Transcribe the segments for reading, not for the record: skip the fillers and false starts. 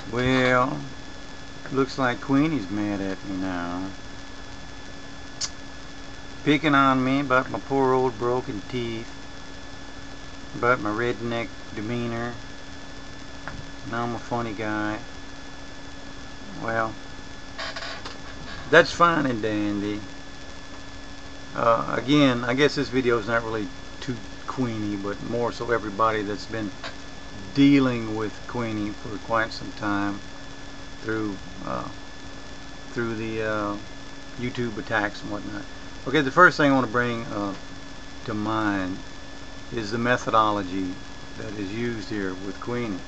Well, looks like Queenie's mad at me now. Picking on me about my poor old broken teeth, about my redneck demeanor. Now I'm a funny guy. Well, that's fine and dandy. Again, I guess this video is not really to Queenie, but more so everybody that's been dealing with Queenie for quite some time through the YouTube attacks and whatnot. Okay, the first thing I want to bring to mind is the methodology that is used here with Queenie.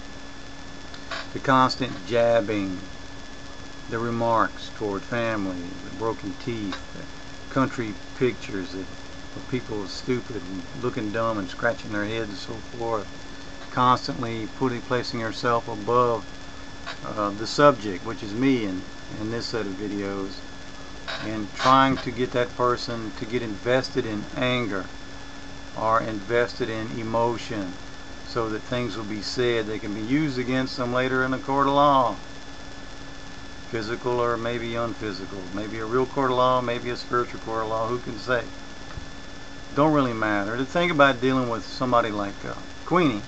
The constant jabbing, the remarks toward family, the broken teeth, the country pictures of people stupid and looking dumb and scratching their heads and so forth. Constantly placing herself above the subject, which is me in this set of videos, and trying to get that person to get invested in anger or invested in emotion so that things will be said that can be used against them later in a court of law. Physical or maybe unphysical. Maybe a real court of law, maybe a spiritual court of law, who can say? Don't really matter. The thing about dealing with somebody like Queenie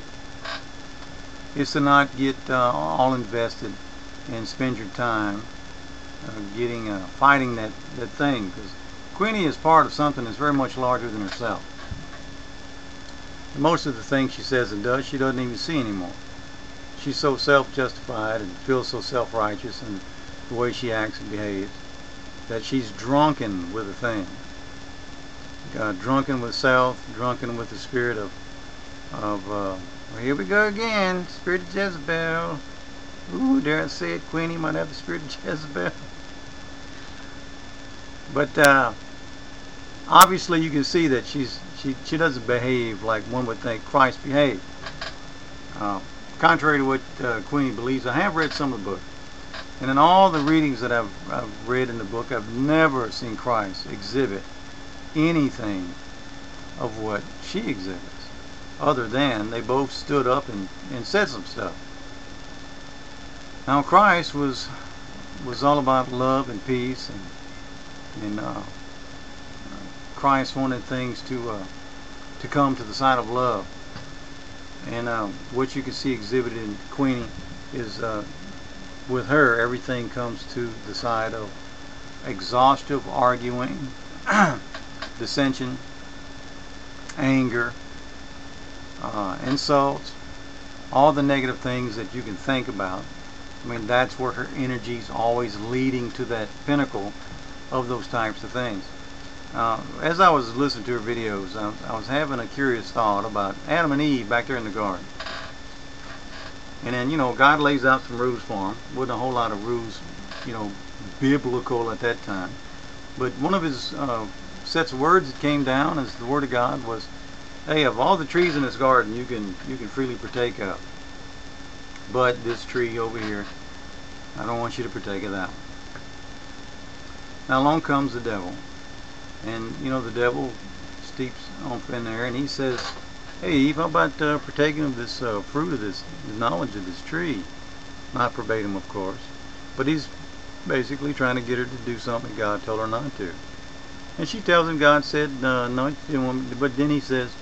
is to not get all invested and spend your time fighting that thing, because Queenie is part of something that's very much larger than herself. Most of the things she says and does, she doesn't even see anymore. She's so self-justified and feels so self-righteous in the way she acts and behaves that she's drunken with a thing. Drunken with self, drunken with the spirit of well, here we go again, spirit of Jezebel. Ooh, dare I say it, Queenie might have the spirit of Jezebel. But obviously you can see that she doesn't behave like one would think Christ behaved. Contrary to what Queenie believes, I have read some of the book, and in all the readings that I've read in the book, I've never seen Christ exhibit anything of what she exhibits, other than they both stood up and said some stuff. Now Christ was all about love and peace, and Christ wanted things to come to the side of love. And what you can see exhibited in Queenie is with her, everything comes to the side of exhaustive arguing, dissension, anger, insults, all the negative things that you can think about. I mean, that's where her energy's always leading to that pinnacle of those types of things. As I was listening to her videos, I was having a curious thought about Adam and Eve back there in the garden. And then, God lays out some rules for them. Wasn't a whole lot of rules, biblical at that time. But one of his sets of words that came down as the Word of God was, hey, of all the trees in this garden, you can freely partake of. But this tree over here, I don't want you to partake of that one. Now along comes the devil. And, the devil steeps off in there, and he says, hey, Eve, how about partaking of this fruit of this, the knowledge of this tree? Not verbatim, of course. But he's basically trying to get her to do something God told her not to. And she tells him God said, no, you didn't want me to. But then he says,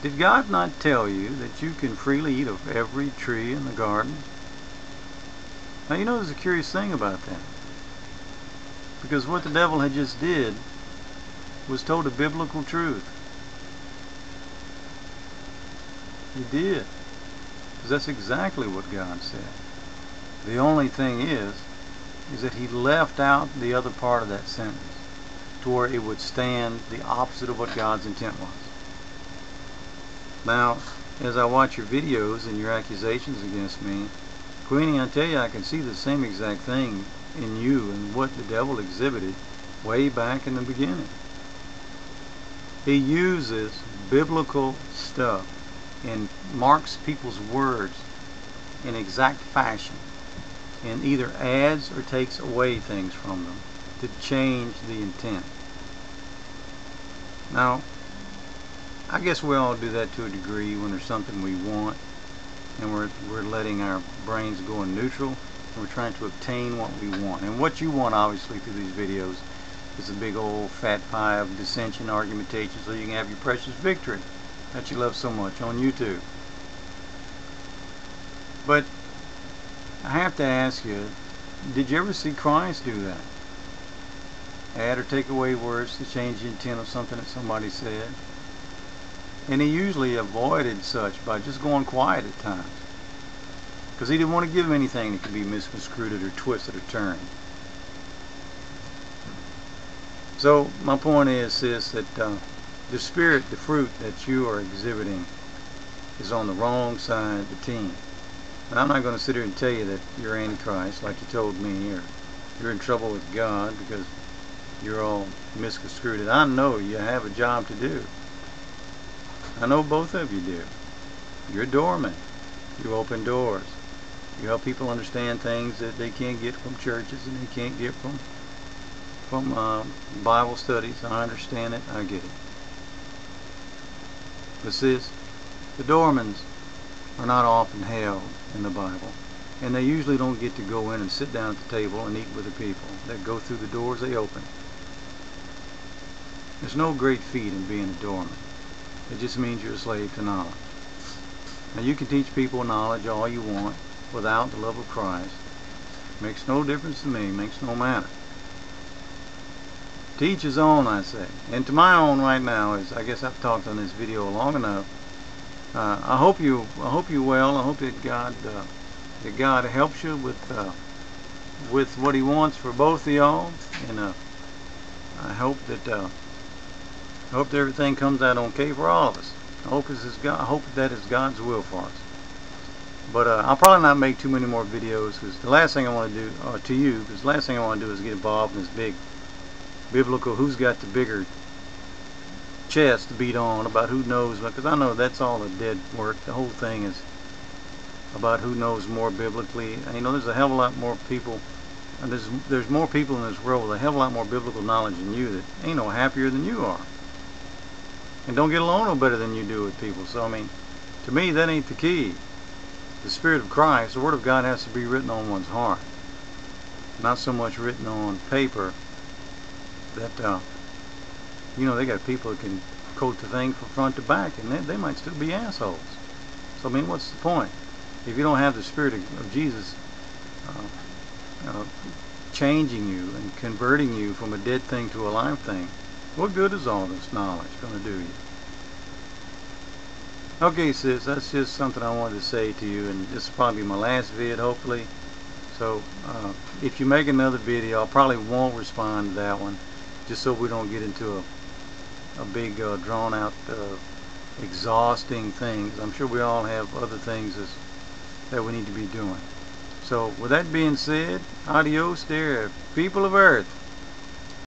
did God not tell you that you can freely eat of every tree in the garden? Now, there's a curious thing about that. Because what the devil had just did was told a biblical truth. He did. Because that's exactly what God said. The only thing is that he left out the other part of that sentence to where it would stand the opposite of what God's intent was. Now, as I watch your videos and your accusations against me, Queenie, I tell you, I can see the same exact thing in you and what the devil exhibited way back in the beginning. He uses biblical stuff and marks people's words in exact fashion and either adds or takes away things from them to change the intent. Now, I guess we all do that to a degree when there's something we want and we're letting our brains go in neutral and we're trying to obtain what we want. And what you want, obviously, through these videos is a big old fat pie of dissension, argumentation, so you can have your precious victory that you love so much on YouTube. But I have to ask you, did you ever see Christ do that? Add or take away words to change the intent of something that somebody said. And he usually avoided such by just going quiet at times, because he didn't want to give them anything that could be misconstrued or twisted or turned. So my point is, sis, that the spirit, the fruit that you are exhibiting is on the wrong side of the team. And I'm not going to sit here and tell you that you're Antichrist like you told me, or you're in trouble with God because you're all misconstrued. And I know you have a job to do. I know both of you do. You're a doorman. You open doors. You help people understand things that they can't get from churches and they can't get from Bible studies. I understand it. I get it. But sis, the doormans are not often held in the Bible, and they usually don't get to go in and sit down at the table and eat with the people that go through the doors they open. There's no great feat in being a doorman. It just means you're a slave to knowledge. Now you can teach people knowledge all you want without the love of Christ. Makes no difference to me, makes no matter. Teach his own, I say. And to my own right now is, I guess I've talked on this video long enough. I hope you well. I hope that God helps you with what he wants for both of y'all. And I hope that everything comes out okay for all of us. I hope that is God's will for us. But I'll probably not make too many more videos, because the last thing I want to do, because the last thing I want to do is get involved in this big biblical who's got the bigger chest to beat on about who knows, because I know that's all a dead work. The whole thing is about who knows more biblically. And, you know, there's a hell of a lot more people, and there's more people in this world with a hell of a lot more biblical knowledge than you that ain't no happier than you are, and don't get along no better than you do with people. So I mean, to me, that ain't the key. The Spirit of Christ, the Word of God, has to be written on one's heart, not so much written on paper. That you know, they got people that can quote the thing from front to back, and they might still be assholes. So I mean, what's the point if you don't have the Spirit of Jesus changing you and converting you from a dead thing to a live thing? What good is all this knowledge going to do you? Okay, sis, that's just something I wanted to say to you, and this will probably be my last vid, hopefully. So if you make another video, I probably won't respond to that one, just so we don't get into a big drawn out exhausting thing. I'm sure we all have other things that we need to be doing. So with that being said, adios there, people of Earth.